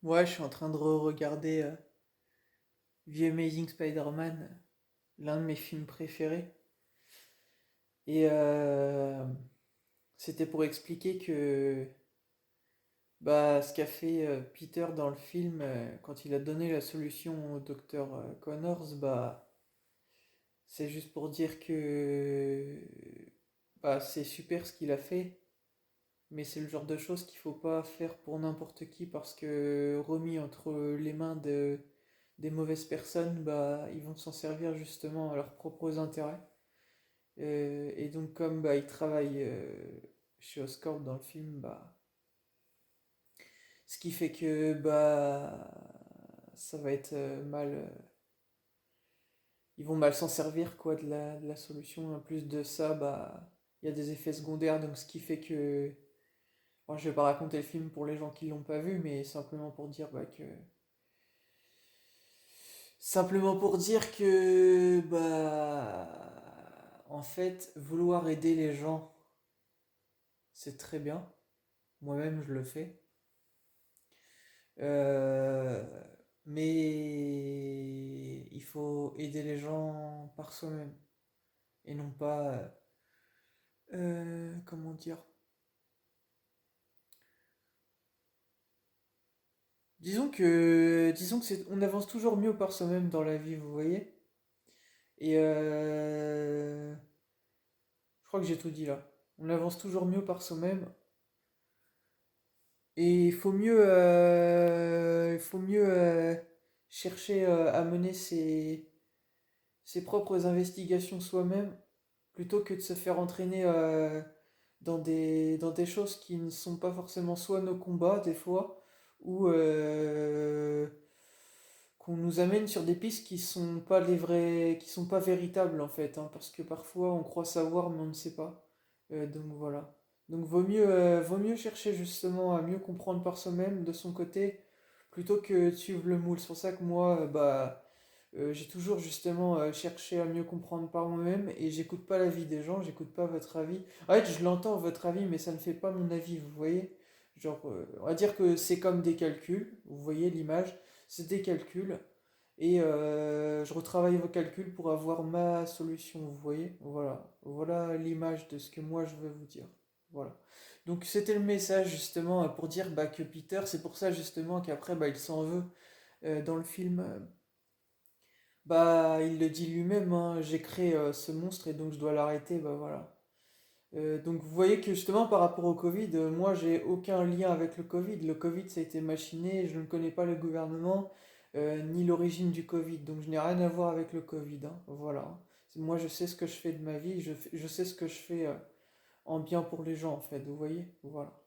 Ouais, je suis en train de re-regarder The Amazing Spider-Man, l'un de mes films préférés. Et c'était pour expliquer que ce qu'a fait Peter dans le film, quand il a donné la solution au docteur Connors, c'est juste pour dire que c'est super ce qu'il a fait, mais c'est le genre de choses qu'il faut pas faire pour n'importe qui parce que remis entre les mains des mauvaises personnes, ils vont s'en servir justement à leurs propres intérêts. Et donc comme il travaille chez Oscorp dans le film, ce qui fait que ça va être ils vont mal s'en servir quoi de la solution. En plus de ça, il y a des effets secondaires, donc ce qui fait que bon, je vais pas raconter le film pour les gens qui l'ont pas vu, mais simplement pour dire en fait vouloir aider les gens c'est très bien. Moi-même je le fais. Euh, mais il faut aider les gens par soi-même et non pas comment dire. Disons que on avance toujours mieux par soi-même dans la vie, vous voyez. Et je crois que j'ai tout dit là. On avance toujours mieux par soi-même. Et il faut mieux chercher à mener ses propres investigations soi-même plutôt que de se faire entraîner dans des choses qui ne sont pas forcément soit nos combats des fois, ou qu'on nous amène sur des pistes qui sont pas les vrais, qui sont pas véritables en fait, hein, parce que parfois on croit savoir mais on ne sait pas. Donc voilà. Donc vaut mieux chercher justement à mieux comprendre par soi-même de son côté plutôt que de suivre le moule. C'est pour ça que moi, j'ai toujours justement cherché à mieux comprendre par moi-même et j'écoute pas l'avis des gens, j'écoute pas votre avis. En fait, je l'entends votre avis, mais ça ne fait pas mon avis, vous voyez? Genre, on va dire que c'est comme des calculs, vous voyez l'image, c'est des calculs et je retravaille vos calculs pour avoir ma solution, vous voyez? Voilà, voilà l'image de ce que moi je veux vous dire. Voilà. Donc c'était le message justement pour dire que Peter, c'est pour ça justement qu'après il s'en veut dans le film. Il le dit lui-même, hein, j'ai créé ce monstre et donc je dois l'arrêter, voilà. Donc vous voyez que justement par rapport au Covid, moi j'ai aucun lien avec le Covid. Le Covid ça a été machiné, je ne connais pas le gouvernement ni l'origine du Covid, donc je n'ai rien à voir avec le Covid, hein, voilà. Moi je sais ce que je fais de ma vie, je sais ce que je fais en bien pour les gens en fait, vous voyez, voilà.